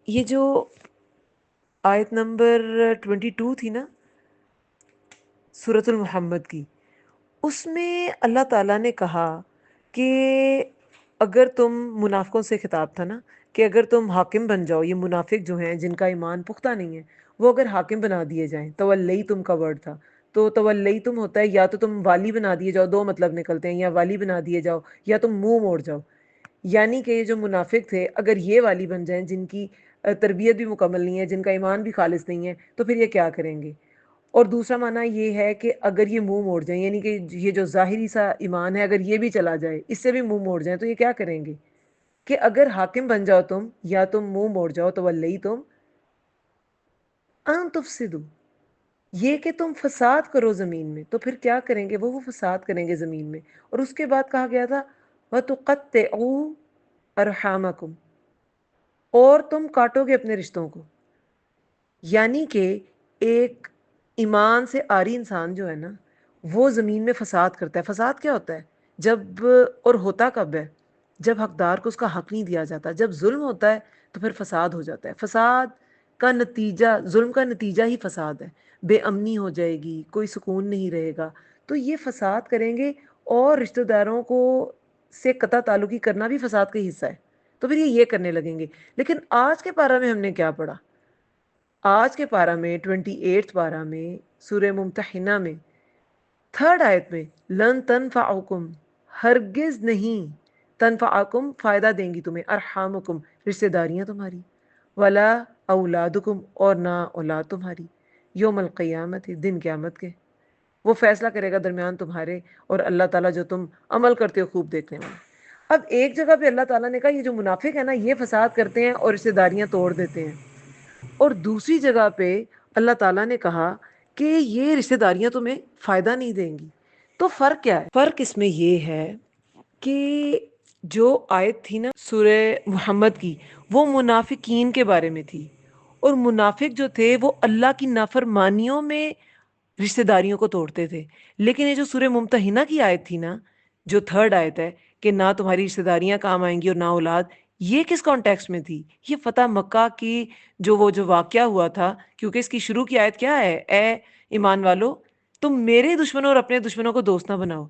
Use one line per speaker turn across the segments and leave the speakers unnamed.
یہ جو آیت نمبر 22 تھی نا سورۃ المحمد کی، اس میں اللہ تعالیٰ نے کہا کہ اگر تم منافقوں سے خطاب تھا نا کہ اگر تم حاکم بن جاؤ، یہ منافق جو ہیں جن کا ایمان پختہ نہیں ہے وہ اگر حاکم بنا دیے جائیں، تولیتم کا ورڈ تھا، تو تولیتم ہوتا ہے یا تو تم والی بنا دیے جاؤ، دو مطلب نکلتے ہیں، یا والی بنا دیے جاؤ یا تم منہ موڑ جاؤ. یعنی کہ یہ جو منافق تھے اگر یہ والی بن جائیں جن کی تربیت بھی مکمل نہیں ہے، جن کا ایمان بھی خالص نہیں ہے، تو پھر یہ کیا کریں گے. اور دوسرا معنی یہ ہے کہ اگر یہ منہ موڑ جائیں، یعنی کہ یہ جو ظاہری سا ایمان ہے اگر یہ بھی چلا جائے، اس سے بھی منہ موڑ جائیں، تو یہ کیا کریں گے کہ اگر حاکم بن جاؤ تم یا تم منہ موڑ جاؤ، تو ولیتم ان تفسدوا، یہ کہ تم فساد کرو زمین میں، تو پھر کیا کریں گے وہ فساد کریں گے زمین میں. اور اس کے بعد کہا گیا تھا وَتُقَطِّعُوا أَرْحَامَكُمْ، اور تم کاٹو گے اپنے رشتوں کو. یعنی کہ ایک ایمان سے عاری انسان جو ہے نا وہ زمین میں فساد کرتا ہے. فساد کیا ہوتا ہے؟ جب، اور ہوتا کب ہے؟ جب حقدار کو اس کا حق نہیں دیا جاتا. جب ظلم ہوتا ہے تو پھر فساد ہو جاتا ہے. فساد کا نتیجہ، ظلم کا نتیجہ ہی فساد ہے. بے امنی ہو جائے گی، کوئی سکون نہیں رہے گا. تو یہ فساد کریں گے، اور رشتہ داروں کو سے قطع تعلقی کرنا بھی فساد کا حصہ ہے. تو پھر یہ کرنے لگیں گے. لیکن آج کے پارہ میں ہم نے کیا پڑھا؟ آج کے پارہ میں 28 پارہ میں سورہ ممتحنہ میں 3rd آیت میں لن تنفعکم، ہرگز نہیں، تنفعکم فائدہ دیں گی تمہیں، ارحامکم رشتہ داریاں تمہاری، ولا اولادکم اور نہ اولاد تمہاری، یوم القیامت دن قیامت کے. وہ فیصلہ کرے گا درمیان تمہارے اور اللہ تعالیٰ جو تم عمل کرتے ہو خوب دیکھنے والا. اب ایک جگہ پہ اللہ تعالیٰ نے کہا یہ جو منافق ہے نا یہ فساد کرتے ہیں اور رشتہ داریاں توڑ دیتے ہیں، اور دوسری جگہ پہ اللہ تعالیٰ نے کہا کہ یہ رشتہ داریاں تمہیں فائدہ نہیں دیں گی. تو فرق کیا ہے؟ فرق اس میں یہ ہے کہ جو آیت تھی نا سورہ محمد کی وہ منافقین کے بارے میں تھی، اور منافق جو تھے وہ اللہ کی نافرمانیوں میں رشتہ داریوں کو توڑتے تھے. لیکن یہ جو سورہ ممتحنہ کی آیت تھی نا، جو 3rd آیت ہے کہ نہ تمہاری رشتہ داریاں کام آئیں گی اور نہ اولاد، یہ کس کانٹیکسٹ میں تھی؟ یہ فتح مکہ کی جو واقعہ ہوا تھا، کیونکہ اس کی شروع کی آیت کیا ہے؟ اے ایمان والو، تم میرے دشمنوں اور اپنے دشمنوں کو دوست نہ بناؤ.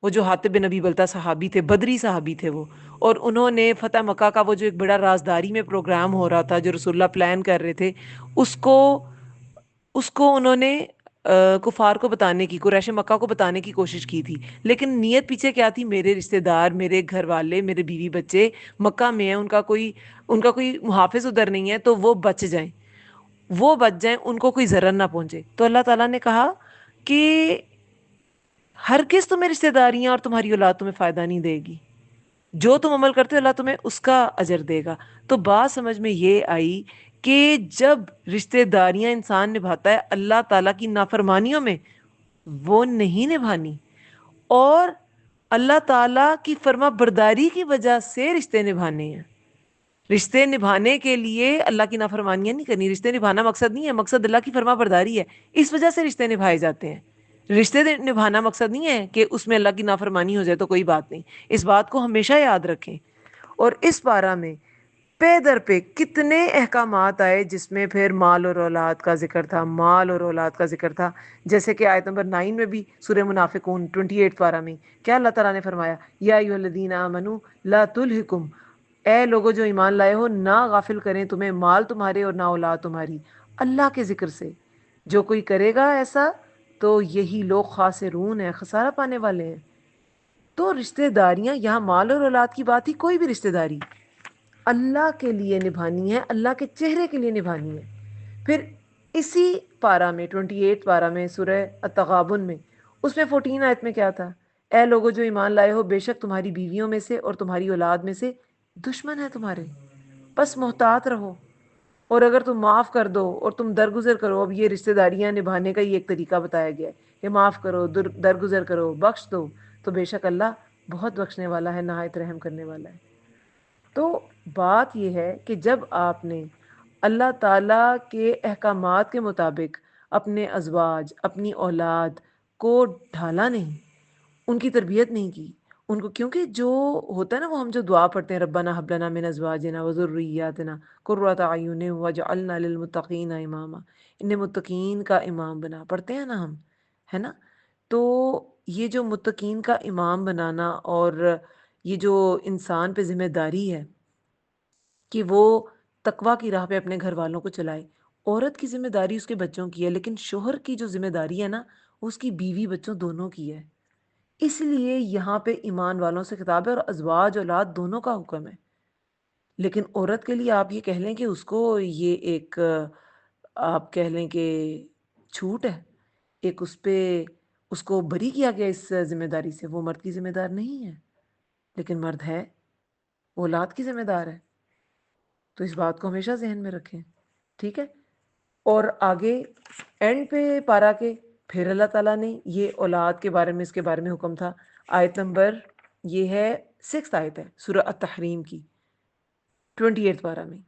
وہ جو حاطب بن ابی بلتہ صحابی تھے، بدری صحابی تھے وہ، اور انہوں نے فتح مکہ کا وہ جو ایک بڑا رازداری میں پروگرام ہو رہا تھا جو رسول اللہ پلان کر رہے تھے، اس کو انہوں نے کفار کو بتانے کی، قریش مکہ کو بتانے کی کوشش کی تھی. لیکن نیت پیچھے کیا تھی؟ میرے رشتہ دار، میرے گھر والے، میرے بیوی بچے مکہ میں ہیں، ان کا کوئی محافظ ادھر نہیں ہے، تو وہ بچ جائیں، ان کو کوئی ضرر نہ پہنچے. تو اللہ تعالیٰ نے کہا کہ ہرگز تمہیں رشتہ داریاں اور تمہاری اولاد تمہیں فائدہ نہیں دے گی. جو تم عمل کرتے ہو اللہ تمہیں اس کا اجر دے گا. تو بات سمجھ میں یہ آئی کہ جب رشتہ داریاں انسان نبھاتا ہے اللہ تعالیٰ کی نافرمانیوں میں، وہ نہیں نبھانی، اور اللہ تعالیٰ کی فرما برداری کی وجہ سے رشتے نبھانے ہیں. رشتے نبھانے کے لیے اللہ کی نافرمانیاں نہیں کرنی. رشتے نبھانا مقصد نہیں ہے، مقصد اللہ کی فرما برداری ہے. اس وجہ سے رشتے نبھائے جاتے ہیں. رشتے نبھانا مقصد نہیں ہے کہ اس میں اللہ کی نافرمانی ہو جائے تو کوئی بات نہیں. اس بات کو ہمیشہ یاد رکھیں. اور اس پارہ میں پے در پہ کتنے احکامات آئے جس میں پھر مال اور اولاد کا ذکر تھا، مال اور اولاد کا ذکر تھا. جیسے کہ آیت نمبر 9 میں بھی سورہ منافقون 28 پارہ میں کیا اللہ تعالیٰ نے فرمایا؟ یا ایھا الذین آمنوا لا تلہکم، اے لوگوں جو ایمان لائے ہو نہ غافل کریں تمہیں مال تمہارے اور نہ اولاد تمہاری اللہ کے ذکر سے. جو کوئی کرے گا ایسا تو یہی لوگ خاسرون ہیں، خسارہ پانے والے ہیں. تو رشتہ داریاں یہاں مال اور اولاد کی بات ہی، کوئی بھی رشتہ داری اللہ کے لیے نبھانی ہے، اللہ کے چہرے کے لیے نبھانی ہے. پھر اسی پارہ میں 28 پارہ میں سورہ التغابن میں اس میں 14 آیت میں کیا تھا؟ اے لوگوں جو ایمان لائے ہو بے شک تمہاری بیویوں میں سے اور تمہاری اولاد میں سے دشمن ہے تمہارے، بس محتاط رہو. اور اگر تم معاف کر دو اور تم درگزر کرو، اب یہ رشتہ داریاں نبھانے کا یہ ایک طریقہ بتایا گیا ہے کہ معاف کرو، درگزر کرو، بخش دو، تو بے شک اللہ بہت بخشنے والا ہے، نہایت رحم کرنے والا ہے. تو بات یہ ہے کہ جب آپ نے اللہ تعالیٰ کے احکامات کے مطابق اپنے ازواج، اپنی اولاد کو ڈھالا نہیں، ان کی تربیت نہیں کی، ان کو کیونکہ جو ہوتا ہے نا، وہ ہم جو دعا پڑھتے ہیں ربنا ھب لنا من ازواجنا وذرياتنا قرۃ اعین واجعلنا للمتقین اماما، انہیں متقین کا امام بنا، پڑھتے ہیں نا ہم، ہے نا؟ تو یہ جو متقین کا امام بنانا، اور یہ جو انسان پہ ذمہ داری ہے کہ وہ تقوی کی راہ پہ اپنے گھر والوں کو چلائے، عورت کی ذمہ داری اس کے بچوں کی ہے، لیکن شوہر کی جو ذمہ داری ہے نا، اس کی بیوی بچوں دونوں کی ہے۔ اس لیے یہاں پہ ایمان والوں سے خطاب ہے، اور ازواج اولاد دونوں کا حکم ہے۔ لیکن عورت کے لیے آپ یہ کہہ لیں کہ اس کو یہ ایک آپ کہہ لیں کہ چھوٹ ہے، ایک اس پہ اس کو بری کیا گیا اس ذمہ داری سے، وہ مرد کی ذمہ دار نہیں ہے، لیکن مرد ہے، وہ اولاد کی ذمہ دار ہے۔ تو اس بات کو ہمیشہ ذہن میں رکھیں، ٹھیک ہے؟ اور آگے اینڈ پہ پارا کے پھر اللہ تعالیٰ نے یہ اولاد کے بارے میں، اس کے بارے میں حکم تھا۔ آیت نمبر یہ ہے 6 آیت ہے سورہ التحریم کی 28 پارہ میں،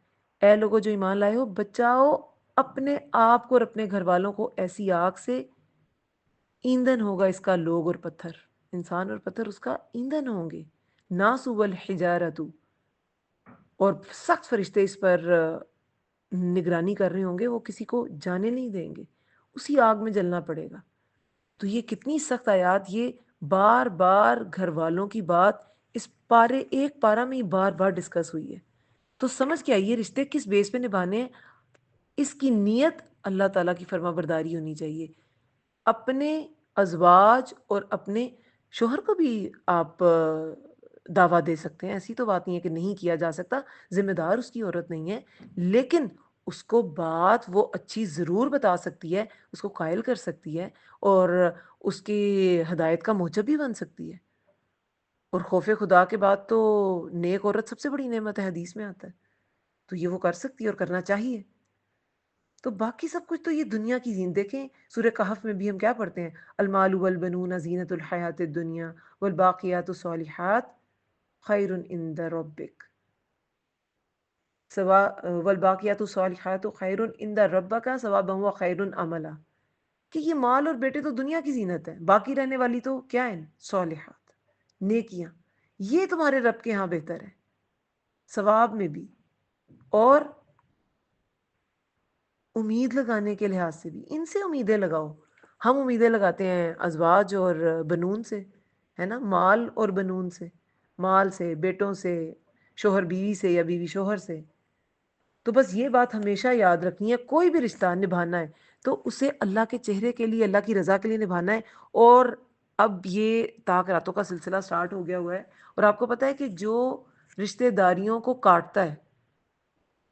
اے لوگوں جو ایمان لائے ہو، بچاؤ اپنے آپ کو اور اپنے گھر والوں کو ایسی آگ سے، ایندھن ہوگا اس کا لوگ اور پتھر، انسان اور پتھر اس کا ایندھن ہوں گے، ناصب الحجارۃ، اور سخت فرشتے اس پر نگرانی کر رہے ہوں گے، وہ کسی کو جانے نہیں دیں گے، اسی آگ میں جلنا پڑے گا۔ تو یہ کتنی سخت آیات، یہ بار بار گھر والوں کی بات اس پارے، ایک پارہ میں ہی بار بار ڈسکس ہوئی ہے۔ تو سمجھ کے آئیے رشتے کس بیس پہ نبھانے ہیں، اس کی نیت اللہ تعالیٰ کی فرما برداری ہونی چاہیے۔ اپنے ازواج اور اپنے شوہر کو بھی آپ دعویٰ دے سکتے ہیں، ایسی تو بات نہیں ہے کہ نہیں کیا جا سکتا، ذمہ دار اس کی عورت نہیں ہے، لیکن اس کو بات وہ اچھی ضرور بتا سکتی ہے، اس کو قائل کر سکتی ہے، اور اس کی ہدایت کا موجب بھی بن سکتی ہے۔ اور خوف خدا کے بعد تو نیک عورت سب سے بڑی نعمت ہے، حدیث میں آتا ہے، تو یہ وہ کر سکتی ہے اور کرنا چاہیے۔ تو باقی سب کچھ تو یہ دنیا کی زینت، دیکھیں سورہ کہف میں بھی ہم کیا پڑھتے ہیں، المال والبنون زینت الحیات الدنیا والباقیات الصالحات خیر عند ربک سوا، والباقیات الصالحات خیر عند ربک ثوابا وخیر عملا، کہ یہ مال اور بیٹے تو دنیا کی زینت ہے، باقی رہنے والی تو کیا ہیں، صالحات، نیکیاں، یہ تمہارے رب کے ہاں بہتر ہے ثواب میں بھی، اور امید لگانے کے لحاظ سے بھی ان سے امیدیں لگاؤ۔ ہم امیدیں لگاتے ہیں ازواج اور بنون سے، ہے نا، مال اور بنون سے، مال سے، بیٹوں سے، شوہر بیوی سے یا بیوی شوہر سے۔ تو بس یہ بات ہمیشہ یاد رکھنی ہے، کوئی بھی رشتہ نبھانا ہے تو اسے اللہ کے چہرے کے لیے، اللہ کی رضا کے لیے نبھانا ہے۔ اور اب یہ طاق راتوں کا سلسلہ سٹارٹ ہو گیا ہوا ہے، اور آپ کو پتہ ہے کہ جو رشتہ داریوں کو کاٹتا ہے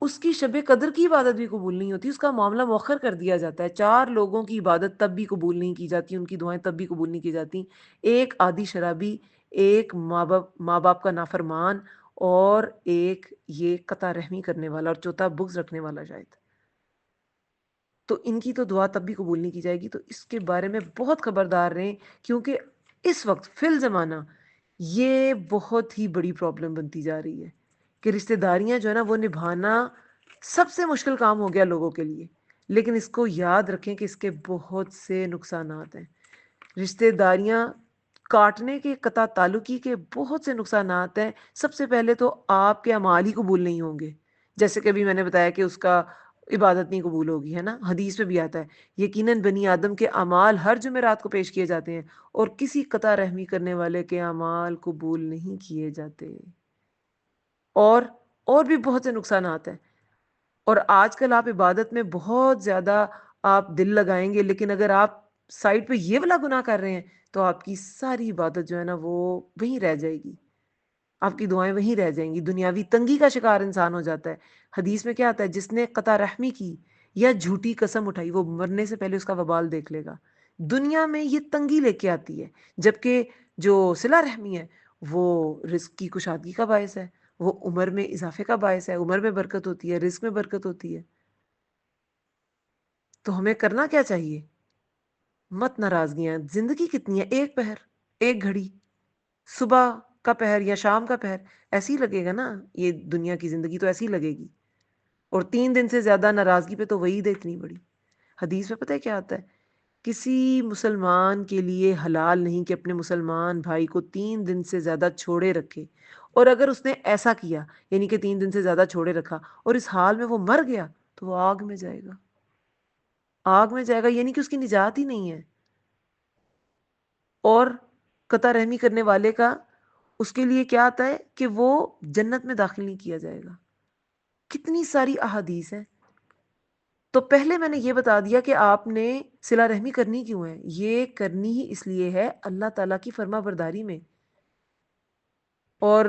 اس کی شب قدر کی عبادت بھی قبول نہیں ہوتی، اس کا معاملہ مؤخر کر دیا جاتا ہے، 4 لوگوں کی عبادت تب بھی قبول نہیں کی جاتی، ان کی دعائیں تب بھی قبول نہیں کی جاتی، ایک عادی شرابی، ایک ماں باپ کا نافرمان، اور ایک یہ قطع رحمی کرنے والا، اور چوتھا بغض رکھنے والا شاید، تو ان کی تو دعا تب بھی قبول نہیں کی جائے گی۔ تو اس کے بارے میں بہت خبردار رہیں، کیونکہ اس وقت فی الزمانہ یہ بہت ہی بڑی پرابلم بنتی جا رہی ہے کہ رشتہ داریاں جو ہے نا وہ نبھانا سب سے مشکل کام ہو گیا لوگوں کے لیے۔ لیکن اس کو یاد رکھیں کہ اس کے بہت سے نقصانات ہیں، رشتہ داریاں کاٹنے کے، قطع تعلقی کے بہت سے نقصانات ہیں۔ سب سے پہلے تو آپ کے اعمال ہی قبول نہیں ہوں گے، جیسے کہ ابھی میں نے بتایا کہ اس کا عبادت نہیں قبول ہوگی، ہے نا، حدیث میں بھی آتا ہے یقیناً بنی آدم کے اعمال ہر جمعرات کو پیش کیے جاتے ہیں، اور کسی قطع رحمی کرنے والے کے اعمال قبول نہیں کیے جاتے، اور اور بھی بہت سے نقصانات ہیں۔ اور آج کل آپ عبادت میں بہت زیادہ آپ دل لگائیں گے، لیکن اگر آپ سائڈ پہ یہ والا گناہ کر رہے ہیں تو آپ کی ساری عبادت جو ہے نا وہ وہیں رہ جائے گی، آپ کی دعائیں وہیں رہ جائیں گی، دنیاوی تنگی کا شکار انسان ہو جاتا ہے۔ حدیث میں کیا آتا ہے، جس نے قطع رحمی کی یا جھوٹی قسم اٹھائی وہ مرنے سے پہلے اس کا وبال دیکھ لے گا۔ دنیا میں یہ تنگی لے کے آتی ہے، جبکہ جو صلہ رحمی ہے وہ رزق کی کشادگی کا باعث ہے، وہ عمر میں اضافے کا باعث ہے، عمر میں برکت ہوتی ہے، رزق میں برکت ہوتی ہے۔ تو ہمیں کرنا کیا چاہیے، مت ناراضگیاں، زندگی کتنی ہے، ایک پہر، ایک گھڑی، صبح کا پہر یا شام کا پہر، ایسی ہی لگے گا نا، یہ دنیا کی زندگی تو ایسی ہی لگے گی۔ اور 3 دن سے زیادہ ناراضگی پہ تو وعید ہے اتنی بڑی۔ حدیث میں پتہ ہے کیا آتا ہے کسی مسلمان کے لیے حلال نہیں کہ اپنے مسلمان بھائی کو 3 دن سے زیادہ چھوڑے رکھے، اور اگر اس نے ایسا کیا، یعنی کہ 3 دن سے زیادہ چھوڑے رکھا اور اس حال میں وہ مر گیا، تو وہ آگ میں جائے گا، آگ میں جائے گا، یعنی کہ اس کی نجات ہی نہیں ہے۔ اور قطع رحمی کرنے والے کا اس کے لیے کیا آتا ہے کہ وہ جنت میں داخل نہیں کیا جائے گا۔ کتنی ساری احادیث ہیں۔ تو پہلے میں نے یہ بتا دیا کہ آپ نے صلہ رحمی کرنی کیوں ہے، یہ کرنی ہی اس لیے ہے اللہ تعالیٰ کی فرما برداری میں۔ اور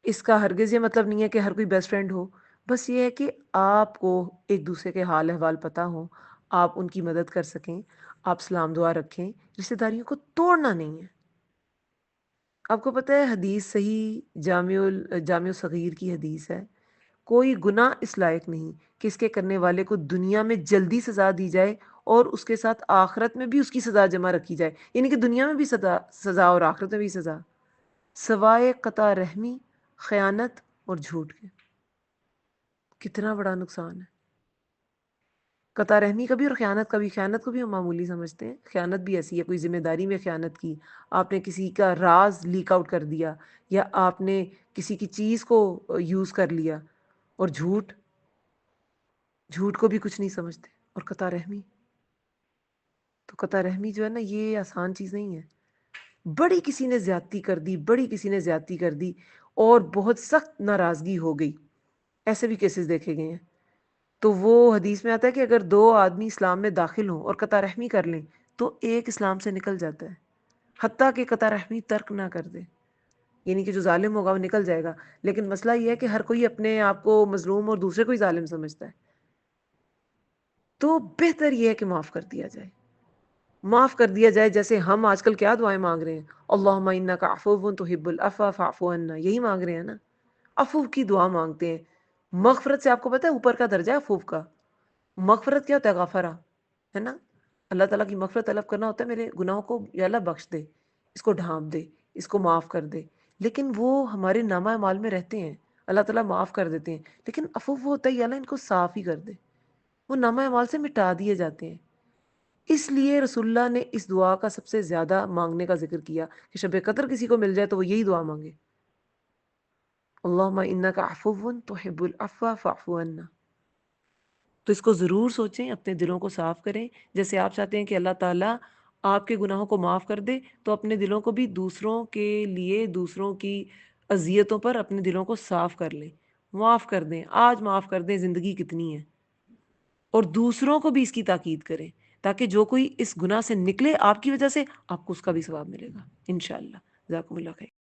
اس کا ہرگز یہ مطلب نہیں ہے کہ ہر کوئی بیسٹ فرینڈ ہو، بس یہ ہے کہ آپ کو ایک دوسرے کے حال احوال پتہ ہو، آپ ان کی مدد کر سکیں، آپ سلام دعا رکھیں، رشتہ داریوں کو توڑنا نہیں ہے۔ آپ کو پتہ ہے حدیث صحیح جامع صغیر کی حدیث ہے، کوئی گناہ اس لائق نہیں کہ اس کے کرنے والے کو دنیا میں جلدی سزا دی جائے اور اس کے ساتھ آخرت میں بھی اس کی سزا جمع رکھی جائے، یعنی کہ دنیا میں بھی سزا اور آخرت میں بھی سزا، سوائے قطع رحمی، خیانت اور جھوٹ کے۔ کتنا بڑا نقصان ہے قطع رحمی کا بھی اور خیانت کا بھی۔ خیانت کو بھی ہم معمولی سمجھتے ہیں، خیانت بھی ایسی ہے، کوئی ذمہ داری میں خیانت کی، آپ نے کسی کا راز لیک آؤٹ کر دیا، یا آپ نے کسی کی چیز کو یوز کر لیا۔ اور جھوٹ کو بھی کچھ نہیں سمجھتے، اور قطع رحمی، تو قطع رحمی جو ہے نا، یہ آسان چیز نہیں ہے۔ بڑی کسی نے زیادتی کر دی، بڑی کسی نے زیادتی کر دی اور بہت سخت ناراضگی ہو گئی، ایسے بھی کیسز دیکھے گئے ہیں۔ تو وہ حدیث میں آتا ہے کہ اگر 2 آدمی اسلام میں داخل ہوں اور قطع رحمی کر لیں تو ایک اسلام سے نکل جاتا ہے، حتیٰ کہ قطع رحمی ترک نہ کر دے، یعنی کہ جو ظالم ہوگا وہ نکل جائے گا۔ لیکن مسئلہ یہ ہے کہ ہر کوئی اپنے آپ کو مظلوم اور دوسرے کو ہی ظالم سمجھتا ہے، تو بہتر یہ ہے کہ معاف کر دیا جائے، معاف کر دیا جائے۔ جیسے ہم آج کل کیا دعائیں مانگ رہے ہیں، اللہم انک عفو تحب العفو فاعف عنا، یہی مانگ رہے ہیں نا، عفو کی دعا مانگتے ہیں۔ مغفرت سے آپ کو پتہ ہے اوپر کا درجہ ہے عفو کا۔ مغفرت کیا ہوتا ہے؟ غفرہ، ہے نا، اللہ تعالیٰ کی مغفرت طلب کرنا ہوتا ہے، میرے گناہوں کو یا اللہ بخش دے، اس کو ڈھانپ دے، اس کو معاف کر دے۔ لیکن وہ ہمارے نامہ اعمال میں رہتے ہیں، اللہ تعالیٰ معاف کر دیتے ہیں، لیکن عفو وہ ہوتا ہے یا اللہ ان کو صاف ہی کر دے، وہ نامہ اعمال سے مٹا دیے جاتے ہیں۔ اس لیے رسول اللہ نے اس دعا کا سب سے زیادہ مانگنے کا ذکر کیا کہ شب قدر کسی کو مل جائے تو وہ یہی دعا مانگے، اللہم انک عفو تحب العفو فاعف عنا۔ تو اس کو ضرور سوچیں، اپنے دلوں کو صاف کریں، جیسے آپ چاہتے ہیں کہ اللہ تعالیٰ آپ کے گناہوں کو معاف کر دے، تو اپنے دلوں کو بھی دوسروں کے لیے، دوسروں کی اذیتوں پر اپنے دلوں کو صاف کر لیں، معاف کر دیں، آج معاف کر دیں، زندگی کتنی ہے، اور دوسروں کو بھی اس کی تاکید کریں تاکہ جو کوئی اس گناہ سے نکلے آپ کی وجہ سے، آپ کو اس کا بھی ثواب ملے گا انشاءاللہ۔ جزاکم اللہ خیر۔